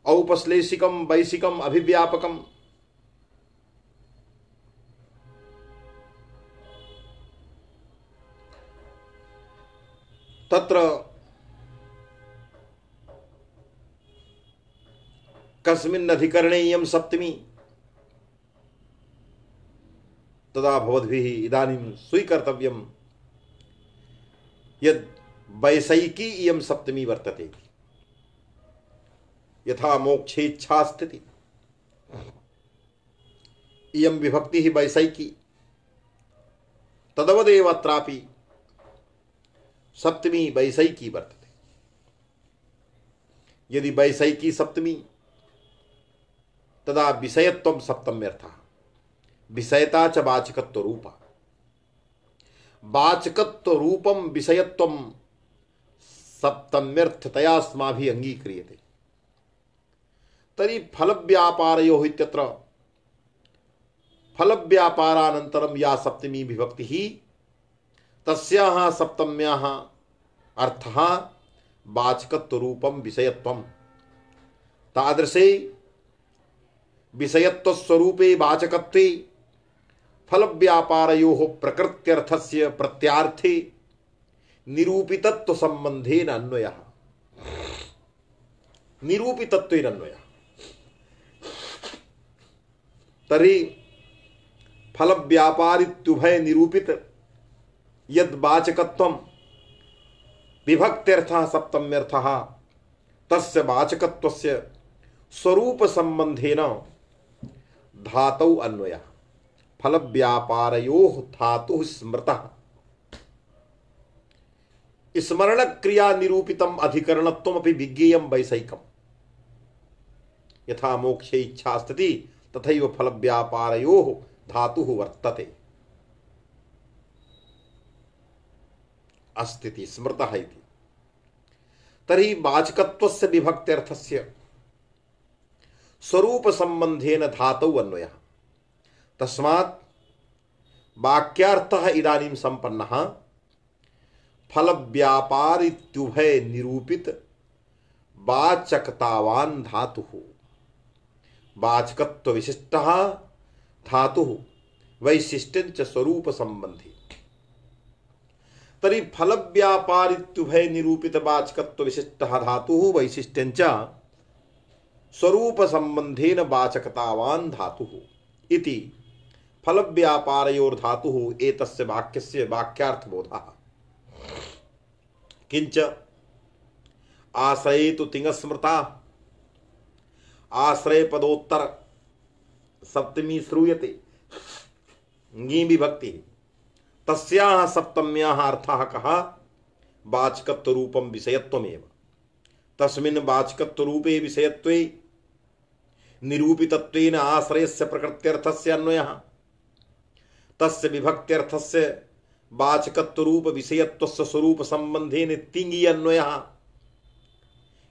औपश्लेषिकं वैशिकम् अभिव्यापकम्। तत्र कस्मिन् अधिकरणे इयं सप्तमी, तदा भवद्भिः इदानीं स्वीकर्तव्यं यद् वैषयिकी इयं सप्तमी वर्तते। यथा मोक्षेच्छा स्थिति इयं विभक्तिः वैषयिकी, तदवदेव अत्रापि सप्तमी वैषयिकी वर्तते। यदि वैषयिकी सप्तमी तदा विषयत्वं सप्तम्यर्थः, विषयता च वाचकत्व रूपा। वाचकत्व रूपं विषयत्वं सप्तम्यर्थतया अस्माभिः अंगीक्रियते। तर्हि फलव्यापारयोः इत्यत्र फलव्यापारानन्तरं या सप्तमी विभक्तिः तस्याः सप्तम्याः अर्थः वाचकत्व रूपं विषयत्वं। तादृशे विषयत्व स्वरूपे वाचकत्वे फल व्यापारयोः प्रकृत्यर्थस्य प्रत्यार्थे निरूपितत्व संबंधेन अन्वयः। निरूपितत्वेन अन्वयः तर्हि फल व्यापारित्युभय निरूपित यद वाचकत्वं विभक्त्यर्थः सप्तम्यर्थः तस्य वाचकत्वस्य स्वरूप संबंधेन धातौ अन्वयः। फल व्यापारयोः धातुः स्मृतः स्मरण क्रिया निरूपितम अधिकरणत्वमपि विज्ञेयं वैषयिकम्। यथा मोक्षे इच्छा स्थिति तथैव फल व्यापारयोः धातुः वर्तते। अस्तिति स्मृतः इति। तर्हि वाचकत्वस्य विभक्त्यर्थस्य स्वरूप संबंधेन धातौ अन्वयः। तस्मात् वाक्यार्थः इदानीं संपन्नः। फल व्यापारित्युभय निरूपित वाचकतावान् धातुः वाचकत्व विशिष्टः धातुः वैशिष्ट्यञ्च स्वरूप संबंधी। तर्हि फल व्यापारित्युभय निरूपित वाचकत्व विशिष्टः धातुः वैशिष्ट्यञ्च स्वरूप संबंधेन वाचकतावान् धातुः इति फल व्यापारयोर्धातुः एतस्य वाक्यस्य वाक्यार्थबोधः। किंच आश्रये तु तिङस्मृता आश्रय पदोत्तर सप्तमी श्रूयते ङी विभक्ति तस्याः सप्तम्याः अर्थः कः वाचकत्व रूपं विषयत्वमेव। तस्मिन् वाचकत्व रूपे विषयत्वे निरूपितत्वेन आश्रयस्य प्रकृत्यर्थस्य अन्वयः तस्य विभक्त्यर्थस्य वाचकत्व रूप विषयत्वस्य स्वरूप संबंधेन तिङि अन्वयः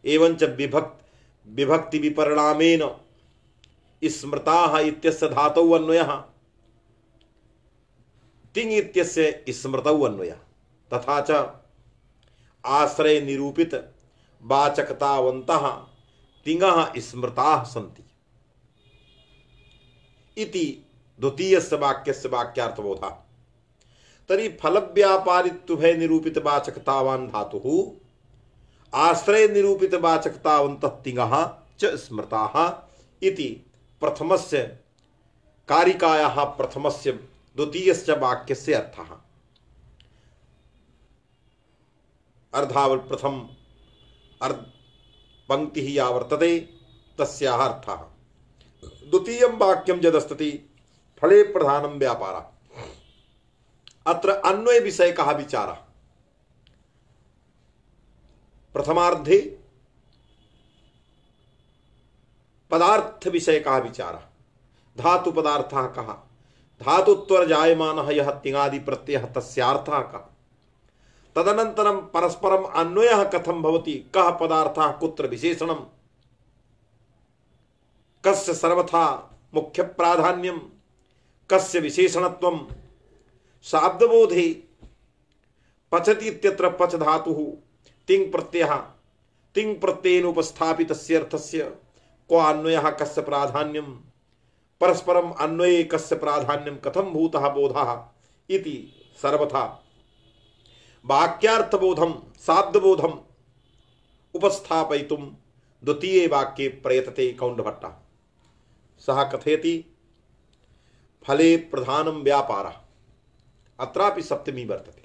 एवंच विभक्ति विपरिणामेन स्मृताः इत्यस्य धातौ अन्वयः तिङ इत्यस्य स्मृतौ अन्वयः तथा च आश्रय निरूपित वाचकतावन्तः तिङः स्मृताः सन्ति इति द्वितीयस्य वाक्यस्य वाक्यार्थबोधः। तर्हि फल व्यापारित्युभय निरूपित वाचकतावान् धातुः आश्रय निरूपित वाचकतावन्तः तिङः च स्मृताः इति प्रथमस्य कारिकायाः प्रथमस्य द्वितीयस्य वाक्यस्य अर्थः। अर्धावल प्रथम पंक्तिः या वर्तते तस्याः अर्थः। द्वितीयं वाक्यं यदस्ति फले प्रधानं व्यापारः। अत्र अन्वय विषयकः विचारः। प्रथमार्धे पदार्थ विषयकः विचारः। धातु पदार्थः कः धातुत्वर जायमानः यः तिङादि प्रत्ययः तस्यार्थः कः तदनन्तरं परस्परम् अन्वयः कथं भवति कः पदार्थः कुत्र विशेषणं कस्य सर्वथा मुख्य प्राधान्यं कस्य विशेषणत्वं शाब्दबोधे पचति इत्यत्र पच धातुः तिङ प्रत्ययः तिङ प्रत्ययेन उपस्थापितस्य अर्थस्य को अन्वयः कस्य प्राधान्यं परस्परम् अन्वये कस्य प्राधान्यं कथं भूतः बोधः इति सर्वथा वाक्यार्थबोधं शाब्दबोधम् उपस्थापयितुं द्वितीये वाक्ये प्रयतते कौण्डभट्टः। सः कथयति फले प्रधानं व्यापारः अत्रापि सप्तमी वर्तते।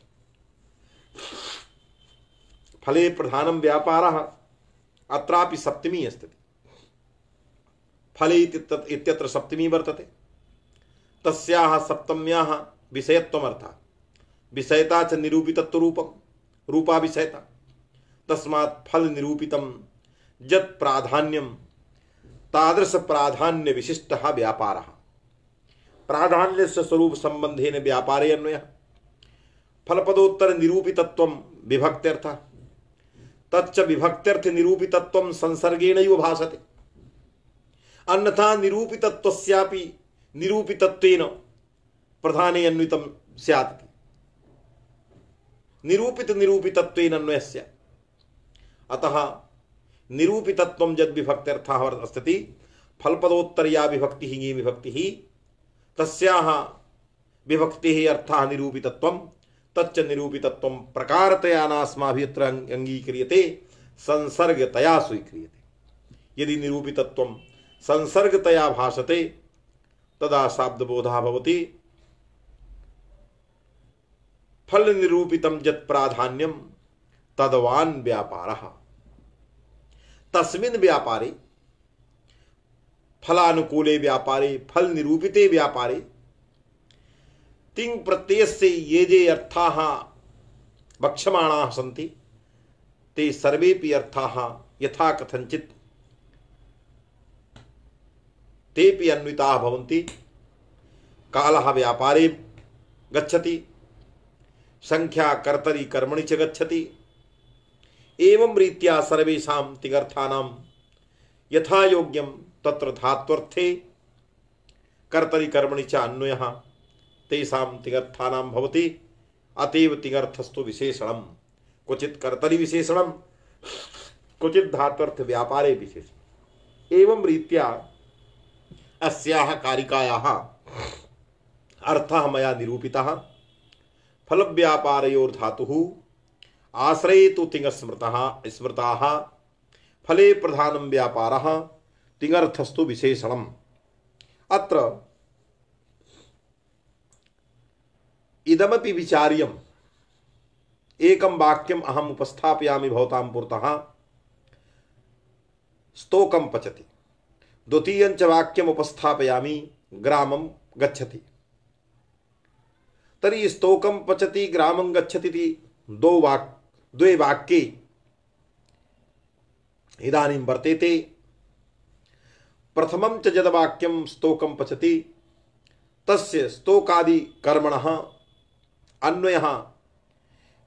फले प्रधानं व्यापारः अत्रापि सप्तमी अस्ति। फले इत्यत्र सप्तमी वर्तते तस्याः सप्तम्याः विषयत्वमर्थः विषयता च निरूपितत्व रूपं रूपा विषयता तस्मात् फल निरूपितं यत् प्राधान्यं तादृश प्राधान्य विशिष्टः व्यापारः। प्राधान्यस्य स्वरूप संबंधेन व्यापारे अन्वयः फलपदोत्तर निरूपितत्वं विभक्त्यर्थः तच्च विभक्त्यर्थ निरूपितत्वं संसर्गेणैव भासते। अन्यथा निरूपितत्वस्यापि निरूपितत्वेन प्रधाने अन्वितं स्यात्। निरूपितत्वेन अन्वयस्य अतः निरूपितत्वं यद् विभक्त्यर्थः अस्ति फलपदोत्तरया विभक्ति ही विभक्ति ही तस्याः विभक्ति अर्थः निरूपितत्वं तच्च निरूपितत्वं प्रकारतया नास्माभिः अत्र अंगीक्रियते संसर्गतया स्वीक्रियते। यदि निरूपितत्वं संसर्गतया भाषते तदा शाब्दबोधः भवति। फल निरूपितं यत् प्राधान्यं तदवान् व्यापारः। तस्मिन् व्यापारे फलानुकूले व्यापारे फल निरूपिते व्यापारे तिङ् प्रत्ययस्य ये जे अर्थाः वक्ष्यमाणाः सन्ति ते सर्वेपि अर्थाः यथा कथञ्चित् तेपि अन्विताः भवन्ति। कालः व्यापारे गच्छति, संख्या कर्तरि कर्मणि च गच्छति। एवं रीत्या सर्वेषां तिङर्थानां यथा योग्यं तत्र धात्वर्थे कर्तरि कर्मणि च अन्वयः तेषां तिङर्थानां भवति। अतएव तिङर्थस्तु विशेषणं, क्वचित् कर्तरि विशेषणं क्वचित् धात्वर्थ व्यापारे विशेषणम्। एवं रीत्या अस्याः कारिकायाः अर्थः मया निरूपितः। फलव्यापारयोर्धातुः आश्रये तु तिङस्मृतः स्मृताः फले प्रधानं व्यापारः तिङर्थस्तु विशेषणम्। अत्र इदमपि विचार्यम् एकं वाक्यम् अहम् उपस्थापयामि भवतां पुरतः। स्तोकं पचति। द्वितीयं च वाक्यम् उपस्थापयामि ग्रामं गच्छति। तर्हि स्तोकं पचति ग्रामं गच्छति इति द्वे वाक्ये इदानीं वर्तेते। प्रथमं च यद् वाक्यं स्तोकं पचति तस्य स्तोकादि कर्मणः अन्वयः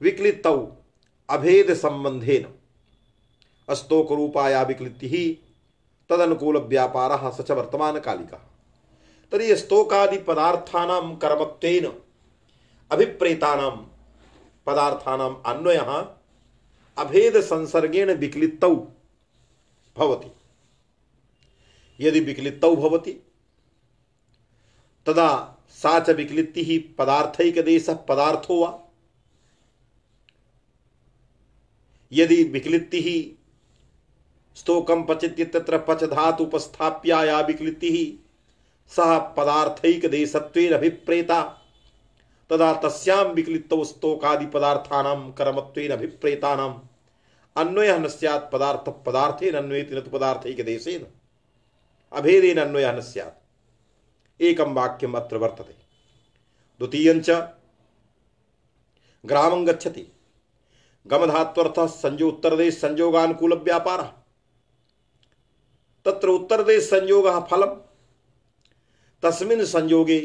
विक्लित्तौ अभेद संबंधेन स्तोक रूपाया विक्लित्तिः तदनुकूल व्यापारः स च वर्तमानकालिकः। तर्हि स्तोकादि पदार्थानां कर्मत्वेन अभिप्रेतानां पदार्थानां अन्वयः अभेद संसर्गेण विक्लित्तौ भवति। यदि विक्लित्तौ भवति तदा सा च विक्लित्तिः पदार्थैकदेशः पदार्थो वा। यदि विक्लित्तिः स्तोकं पचति तत्र पच धातु उपस्थाप्या विक्लित्तिः सः पदार्थैकदेशत्वेन अभिप्रेता तदा तस्यां विक्लित्तौ स्तोकादि पदार्थानां कर्मत्वेन अभिप्रेतानां अन्वयः न स्यात्। पदार्थ पदार्थेन अन्वयति न तु पदार्थैकदेशेन। अभेदेन अन्वयः न स्यात्। एकं वाक्यम् अत्र वर्तते। द्वितीयं च ग्रामं गच्छति। गमधात्वर्थः संयोगोत्तरदेश संयोगानुकूल व्यापारः। तत्र उत्तरदेश संयोगः फलम्। तस्मिन् संयोगे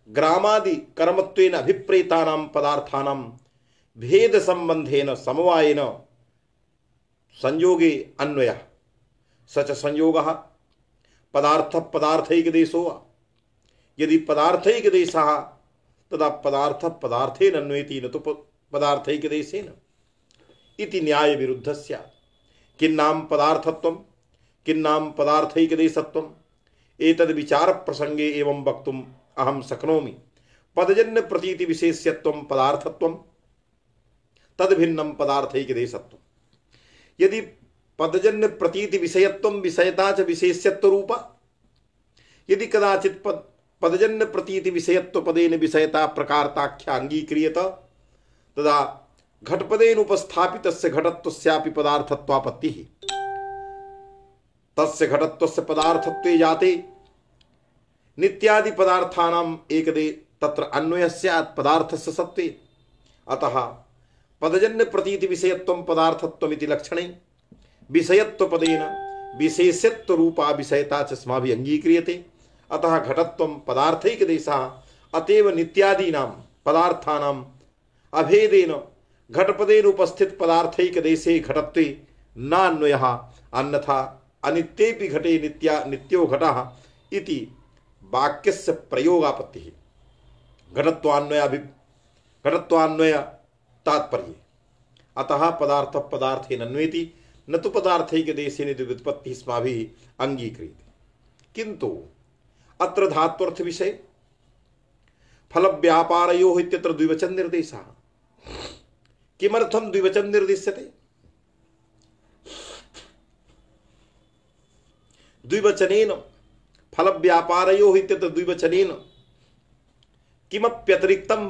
ग्रामादि कर्मत्वेन अभिप्रेतानां पदार्थानां भेद संबंधेन समवायेन संयोगे अन्वयः स च संयोगः पदार्थ पदार्थैकदेशो वा। यदि पदार्थैकदेशः तदा पदार्थ पदार्थेन अन्वयति न तु पदार्थैकदेशेन इति न्याय विरुद्ध स्यात्। किन्नां पदार्थत्वं किन्नां पदार्थैकदेशत्वम् एतद् विचार प्रसंगे एवं वक्तुम् अहं शक्नोमि। पदजन्य प्रतीति विशेष्यत्वं पदार्थत्वं तद्भिन्नं पदार्थैकदेशत्वम्। यदि पदजन्य प्रतीति विषयत्वं विषयता च विशेष्यत्व रूपा। यदि कदाचित् पदजन्य प्रतीति विषयत्व पदेन विषयता प्रकारताख्या अंगीक्रियत तदा घटपदेन उपस्थापितस्य घटत्वस्यापि पदार्थत्वापत्तिः। तस्य घटत्वस्य पदार्थत्वे जाते नित्यादि पदार्थानाम् एकदे तत्र अन्वयः स्यात् पदार्थस्य सत्त्वे। अतः पदजन्य प्रतीति विषयत्वं पदार्थत्वमिति लक्षणे विषयत्वपदेन विशेष्यत्व रूपा विषयता च अस्माभिः अंगीक्रियते। अतः घटत्वं पदार्थैकदेशः। अतएव नित्यादीनां पदार्थानाम् अभेदेन घटपदेन उपस्थित पदार्थैकदेशे घटत्वे नान्वयः। अन्यथा अनित्येपि घटे नित्यो घटः इति वाक्यस्य प्रयोगापत्तिः। घटत्वान्वय तात्पर्ये। अतः पदार्थ पदार्थेन अन्वेति न तु पदार्थैकदेशेन व्युत्पत्तिः अस्माभिः अंगीक्रियते। किंतु अत्र धात्वर्थ विषय फल व्यापारयोः इत्यत्र द्विवचन निर्देशः। किमर्थम द्विवचन निर्दिश्यते? द्विवचनेन फल व्यापारयोः इत्यत्र द्विवचनेन किमप्यतिरिक्तं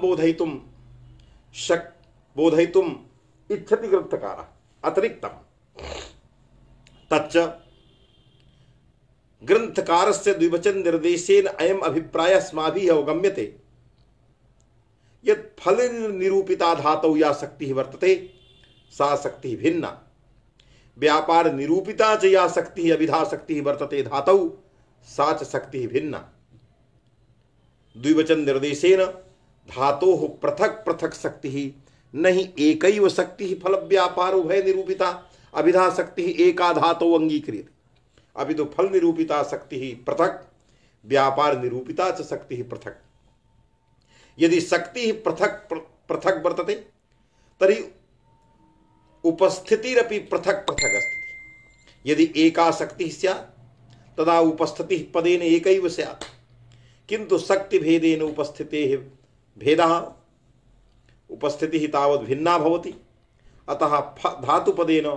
बोधयितुम् इच्छति ग्रंथकारः। अतिरिक्तं तच्च ग्रंथकारस्य द्विवचन निर्देशेन अयम् अभिप्रायः अस्माभिः अवगम्यते यत् फल निरूपिता धातौ या शक्तिः वर्तते सा शक्तिः भिन्ना, व्यापार निरूपिता च या शक्तिः अभिधा शक्तिः वर्तते धातौ सा च शक्तिः भिन्ना। द्विवचन निर्देशेन धातोः पृथक पृथक शक्तिः न हि एकैव शक्तिः फल व्यापार उभय निरूपिता अभिधा शक्तिः एका धातौ अंगीक्रियते, अभी तो फल निरूपिता शक्तिः पृथक व्यापार निरूपिता च शक्तिः पृथक। यदि शक्तिः पृथक पृथक वर्तते तर्हि उपस्थितिरपि पृथक पृथक अस्ति। यदि एका शक्तिः स्यात् तदा उपस्थितिः पदेन एकैव स्यात्, किन्तु शक्तिभेदेन उपस्थितेः भेदः उपस्थितिः तावत् भिन्ना भवति। अतः धातुपदेन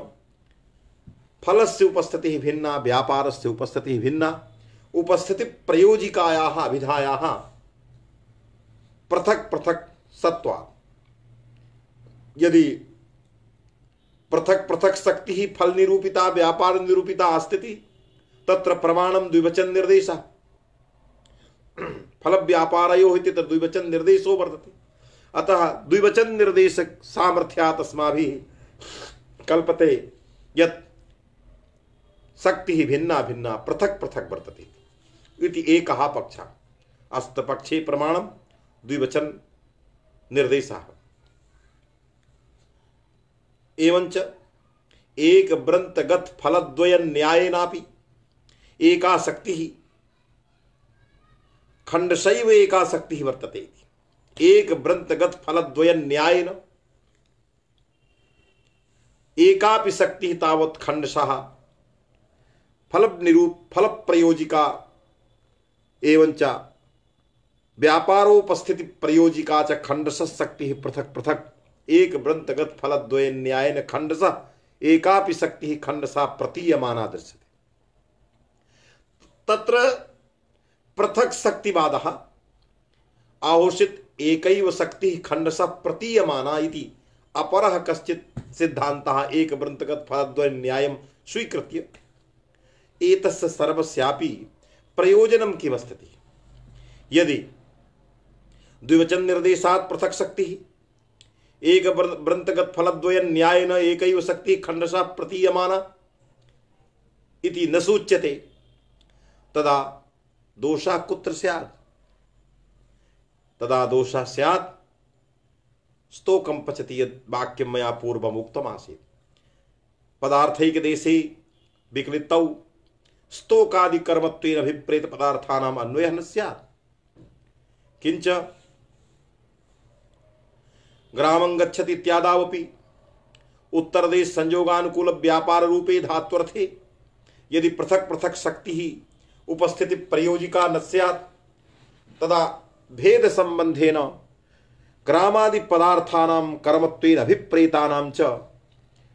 फलस्य उपस्थितिः भिन्ना, व्यापारस्य उपस्थितिः भिन्ना, उपस्थिति प्रयोजिकायाः अभिधायाः पृथक पृथक सत्वात्। यदि पृथक पृथक शक्तिः फल निरूपिता व्यापार निरूपिता अस्ति तत्र प्रमाणं द्विवचन निर्देशः। फल व्यापारयोः इति तत्र द्विवचन निर्देशो वर्तते। अतः द्विवचन निर्देश सामर्थ्यात् अस्माभिः कल्पते यत् शक्तिः भिन्ना भिन्ना पृथक पृथक वर्तते इति एकः पक्षः। अस्तपक्षे प्रमाणं द्विवचन निर्देशः। एवंच एक वृंतगत फलद्वय न्यायेनापि एका शक्तिः खंडशैव एका शक्तिः वर्तते। एक वृंतगत फलद्वय न्यायेन एकापि शक्तिः तावत् खंडशः फल प्रयोजिका एवंच व्यापारोपस्थिति प्रयोजिका च खंडश शक्तिः पृथक पृथक। एक वृंतगत फलद्वय न्यायेन खंडशः एकापि शक्तिः खंडशः प्रतीयमाना दृश्यते। तत्र पृथक शक्तिवादः आहोषित एकैव शक्तिः खंडशः प्रतीयमाना इति अपरः कश्चित् सिद्धान्तः एक वृंतगत फलद्वय न्यायं स्वीकृत्य एतस्य सर्वस्यापि प्रयोजनं किमस्ति? यदि द्विवचन निर्देशात् पृथक शक्तिः एक वृंतगत फलद्वय न्यायेन एकैव शक्तिः खंडशः प्रतीयमाना इति न सूच्यते तदा दोषः कुत्र स्यात्? तदा दोषः स्यात् स्तोकं पचति यद् वाक्यं मया पूर्वम् उक्तमासीत्। पदार्थैकदेशे विक्लितौ स्तोकादि कर्मत्वेन अभिप्रेत पदार्थानाम् अन्वयः न स्यात्। किंच ग्रामं गच्छति इत्यादावपि उत्तरदेश संयोगानुकूल व्यापार रूपे धात्वर्थे यदि पृथक पृथक शक्तिः उपस्थिति प्रयोजिका न स्यात् तदा भेद संबंधेन ग्रामादि पदार्थानां कर्मत्वेन अभिप्रेतानां च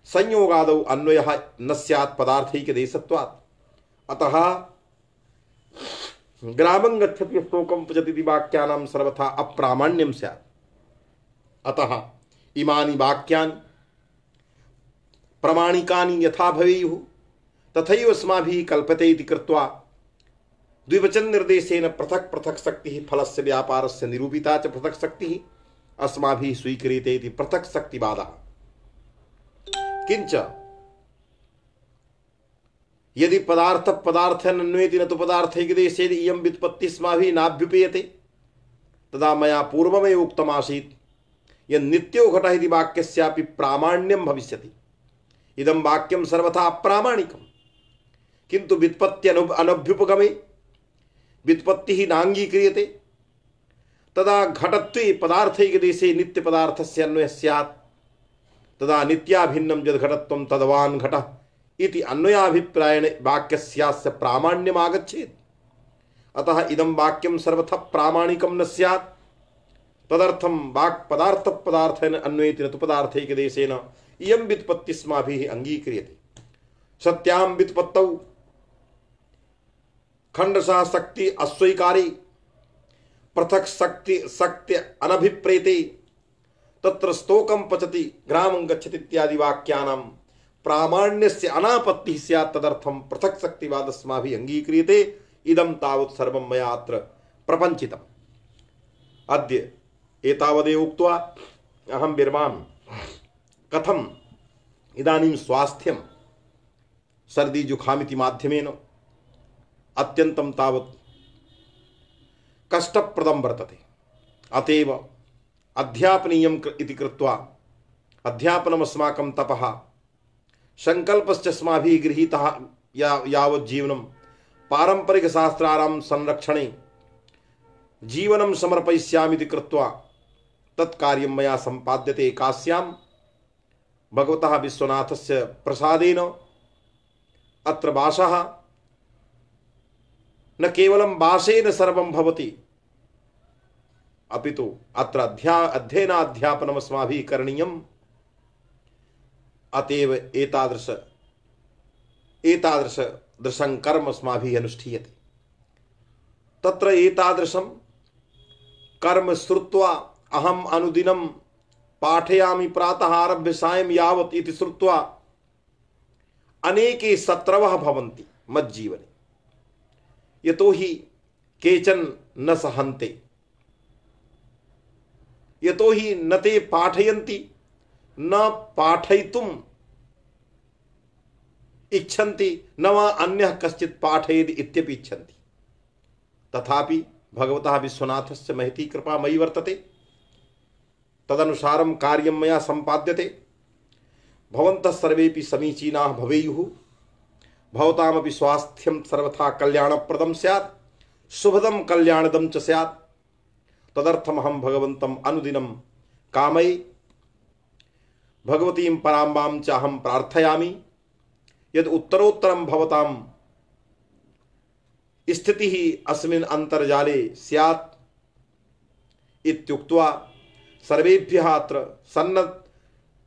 संयोगादौ अन्वयः न स्यात् पदार्थैकदेशत्वात्। अतः ग्रामं गच्छति स्तोकं पचति इति वाक्यानां सर्वथा अप्रामाण्यं स्यात्। अतः इमानि वाक्यानि प्रामाणिकानि यथा भवेयुः तथैव अस्माभिः कल्पते इति कृत्वा द्विवचन निर्देशेन पृथक पृथक शक्तिः फलस्य व्यापारस्य निरूपिता च पृथक शक्तिः अस्माभिः स्वीक्रियते इति पृथक शक्तिवादः। किंच यदि पदार्थ पदार्थन अन्वेति न तो पदार्थैकदेशेन इयं व्युत्पत्तिः अस्माभिः नाभ्युपेयते तदा मया पूर्वमेव उक्तमासीत् यत् नित्यो घटः इति वाक्यस्यापि प्रामाण्यं भविष्यति। इदं वाक्यं सर्वथा अप्रामाणिकं किन्तु व्युत्पत्ति अनभ्युपगमे व्युत्पत्तिः नाङ्गीक्रियते तदा घटत्वे पदार्थैकदेशे नित्य पदार्थस्य अन्वयः स्यात्। तदा नित्याभिन्नं यद् घटत्वं तद्वान् घटः इति अन्वयाभिप्रायेण वाक्यस्यास्य प्रामाण्यम् आगच्छेत्। अतः इदं वाक्यं सर्वथा प्रामाणिकं न स्यात् तदर्थं वाक् पदार्थ पदार्थेन अन्वेति न तु पदार्थैकदेशेन इयं व्युत्पत्तिस्माभिः अंगीक्रियते। सत्यां व्युत्पत्तौ खंडशः शक्ति अस्वीकारे पृथक शक्ति अनभिप्रेते तत्र स्तोकं पचति ग्रामं गच्छति इत्यादि वाक्यानां प्रामाण्यस्य अनापत्तिः स्यात् तदर्थं पृथक शक्तिवादस्माभिः अंगीक्रियते। इदं तावत् सर्वं मया अत्र प्रपञ्चितम्। अद्य एतावदेव उक्त्वा अहं विरमामि। कथम् इदानीं स्वास्थ्यं सर्दी जुखामिति माध्यमेन अत्यन्तं तावत् कष्टप्रदं वर्तते। अतएव अध्यापनीयम् इति कृत्वा अध्यापनमस्माकं तपः संकल्पश्च अस्माभिः गृहीतः यावत् जीवनं पारंपरिकशास्त्राणां संरक्षणे जीवनं समर्पयिष्यामीति कृत्वा तत्कार्यं मया सम्पाद्यते। काश्यां भगवतः विश्वनाथस्य प्रसादेन अत्र वासः न केवलं वासेन सर्वं भवति अपितु अत्र अध्ययनाध्यापनम् अस्माभिः करणीयम्। अतएव एतादृशं कर्म अस्माभिः अनुष्ठीयते। तत्र एतादृशं कर्म श्रुत्वा अहम् अनुदिनं पाठयामि प्रातः आरभ्य सायं यावत् इति श्रुत्वा अनेके शत्रवः भवन्ति मज्जीवने। यतोहि केचन न सहन्ते, यतोहि न ते पाठयन्ति न पाठयितुम् इच्छन्ति न वा अन्यः कश्चित् पाठयेत् इत्यपि इच्छन्ति। तथापि भगवतः विश्वनाथस्य महती कृपा मयि वर्तते। तदनुसारं कार्यं मया सम्पाद्यते। भवन्तः सर्वेपि समीचीनाः भवेयुः। भवतामपि स्वास्थ्यं सर्वथा कल्याणप्रदं स्यात्, शुभदं कल्याणदं च स्यात्। तदर्थमहं भगवन्तम् अनुदिनं कामये। भगवतीं पराम्बां च अहं प्रार्थयामि यद् उत्तरोत्तरं भवतां स्थितिः अस्मिन् अन्तर्जाले स्यात् इत्युक्त्वा सर्वेभ्यः अत्र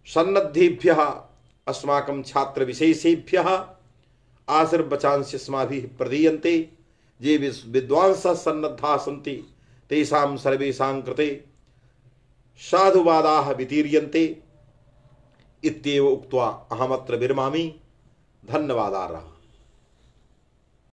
सन्नद्धेभ्यः अस्माकं छात्रविशेषेभ्यः आशीर्वचनांसि अस्माभिः प्रदीयन्ते। ये विद्वांसः सन्नद्धाः सन्ति तेषां सर्वेषां कृते साधुवादाः वितीर्यन्ते इत्येव उक्त्वा अहमत्र विरमामि। धन्यवादाः।